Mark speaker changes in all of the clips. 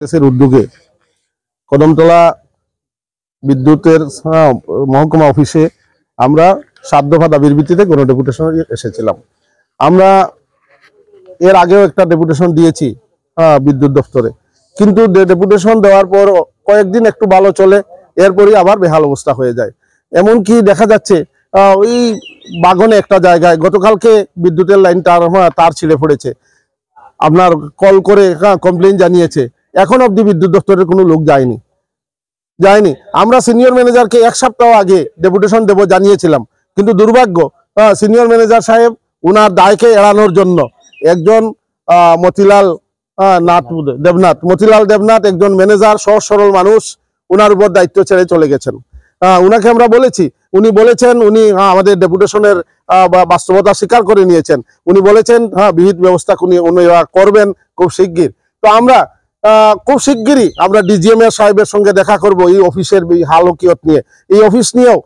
Speaker 1: দেশের উদ্যোগে কদমতলা বিদ্যুতের মহকুমা অফিসে আমরা 7 দফা দাবির ভিত্তিতে কোনো ডেপুটেশন এসেছিলাম। আমরা এর আগেও একটা ডেপুটেশন দিয়েছি বিদ্যুৎ দপ্তরে, কিন্তু ডেপুটেশন দেওয়ার পর কয়েকদিন একটু ভালো চলে, এরপরই আবার বেহাল অবস্থা হয়ে যায়। এমনকি দেখা যাচ্ছে ওই বাগনে একটা জায়গায় গতকালকে বিদ্যুতের লাইন তার ছিঁড়ে পড়েছে, আপনার কল করে কমপ্লেন জানিয়েছে, এখন অবধি বিদ্যুৎ দপ্তরের কোনো লোক যায়নি। আমরা সিনিয়র ম্যানেজারকে 1 সপ্তাহ আগে ডেপুটেশন দেব জানিয়েছিলাম, কিন্তু দুর্ভাগ্য সিনিয়র ম্যানেজার সাহেব উনার দায়কে এড়ানোর জন্য একজন মতিলাল দেবনাথ একজন ম্যানেজার, সহজ সরল মানুষ, উনার উপর দায়িত্ব ছেড়ে চলে গেছেন। উনাকে আমরা বলেছি, উনি বলেছেন উনি আমাদের ডেপুটেশনের বাস্তবতা স্বীকার করে নিয়েছেন। উনি বলেছেন বিহিত ব্যবস্থা উনি করবেন খুব শিগগির। তো আমরা খুব শিগগিরই আমরা ডিজিএম সাহেবের সঙ্গে দেখা করব এই অফিসের হালকিয়ত নিয়ে। এই অফিস নিয়েও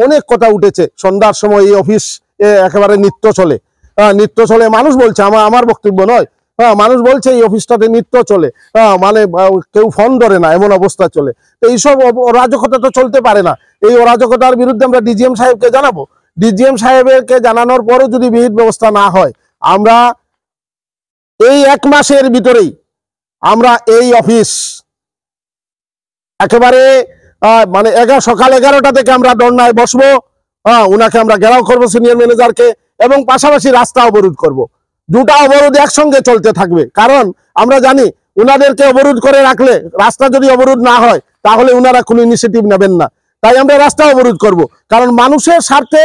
Speaker 1: অনেক কথা উঠেছে। সন্ধ্যার সময় এই অফিস একেবারে নিত্য চলে। মানুষ বলছে, আমার বক্তব্য নয়, মানুষ বলছে এই অফিসটাতে নিত্য চলে, মানে কেউ ফোন ধরে না, এমন অবস্থা চলে। তো এইসব অরাজকতা তো চলতে পারে না। এই অরাজকতার বিরুদ্ধে আমরা ডিজিএম সাহেবকে জানাবো। ডিজিএম সাহেবকে জানানোর পরও যদি বিহিত ব্যবস্থা না হয়, আমরা এই 1 মাসের ভিতরেই আমরা এই অফিস একেবারে মানে সকাল 11টা থেকে আমরা ধর্নায় বসবো। উনাকে আমরা ঘেরাও করবো, সিনিয়র ম্যানেজারকে, এবং পাশাপাশি রাস্তা অবরোধ করব। দুটা অবরোধ একসঙ্গে চলতে থাকবে, কারণ আমরা জানি উনাদেরকে অবরোধ করে রাখলে, রাস্তা যদি অবরোধ না হয় তাহলে উনারা কোনো ইনিশিয়েটিভ নেবেন না। তাই আমরা রাস্তা অবরোধ করব, কারণ মানুষের স্বার্থে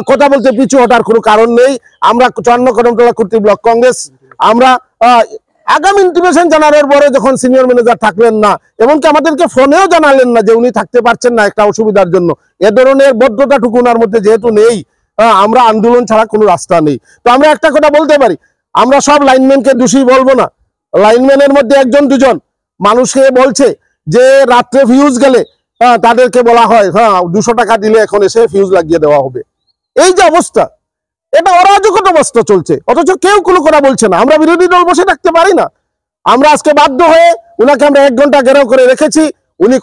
Speaker 1: কথা বলতে পিছু হটার কোনো কারণ নেই। আমরা 54 কদমতলা কুর্তি ব্লক কংগ্রেস আমরা আগামী ইন্টিমেশন জানানোর পরে যখন সিনিয়র ম্যানেজার থাকলেন না, এমনকি আমাদেরকে ফোনেও জানালেন না যে উনি থাকতে পারছেন না একটা অসুবিধার জন্য, এ ধরনের বদ্ধতাটুকু ওনার মধ্যে যেহেতু নেই, আমরা আন্দোলন ছাড়া কোনো রাস্তা নেই। তো আমরা একটা কথা বলতে পারি, আমরা সব লাইনম্যানকে দোষী বলবো না। লাইনম্যানের মধ্যে 1 2 জন মানুষকে বলছে যে রাত্রে ফিউজ গেলে তাদেরকে বলা হয় 200 টাকা দিলে এখন এসে ফিউজ লাগিয়ে দেওয়া হবে। এই যে অবস্থা, এটা অরাজকতা অবস্থা চলছে, অথচ কেউ কোনো কথা বলছে না। আমরা বিরোধী দল বসে থাকতে পারি না। আমরা আজকে বাধ্য হয়ে উনাকে আমরা 1 ঘন্টা ঘেরাও করে রেখেছি। উনি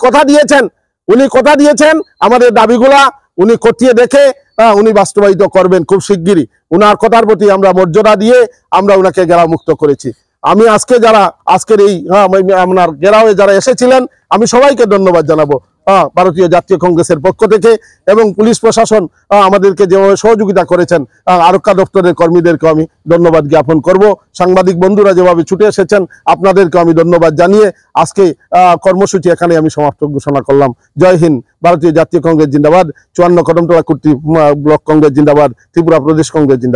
Speaker 1: কথা দিয়েছেন আমাদের দাবিগুলা উনি খতিয়ে দেখে উনি বাস্তবায়িত করবেন খুব শিগগিরই। উনার কথার প্রতি আমরা মর্যাদা দিয়ে আমরা উনাকে ঘেরাও মুক্ত করেছি। আমি আজকের এই আপনার ঘেরাওয়ে যারা এসেছিলেন, আমি সবাইকে ধন্যবাদ জানাবো ভারতীয় জাতীয় কংগ্রেসের পক্ষ থেকে, এবং পুলিশ প্রশাসন আমাদেরকে যেভাবে সহযোগিতা করেছেন, আরক্ষা দপ্তরের কর্মীদেরকে আমি ধন্যবাদ জ্ঞাপন করব। সাংবাদিক বন্ধুরা যেভাবে ছুটে এসেছেন, আপনাদেরকে আমি ধন্যবাদ জানিয়ে আজকে কর্মসূচি এখানে আমি সমাপ্ত ঘোষণা করলাম। জয় হিন্দ। ভারতীয় জাতীয় কংগ্রেস জিন্দাবাদ। 54 কদমতলা কুর্তি ব্লক কংগ্রেস জিন্দাবাদ। ত্রিপুরা প্রদেশ কংগ্রেস জিন্দাবাদ।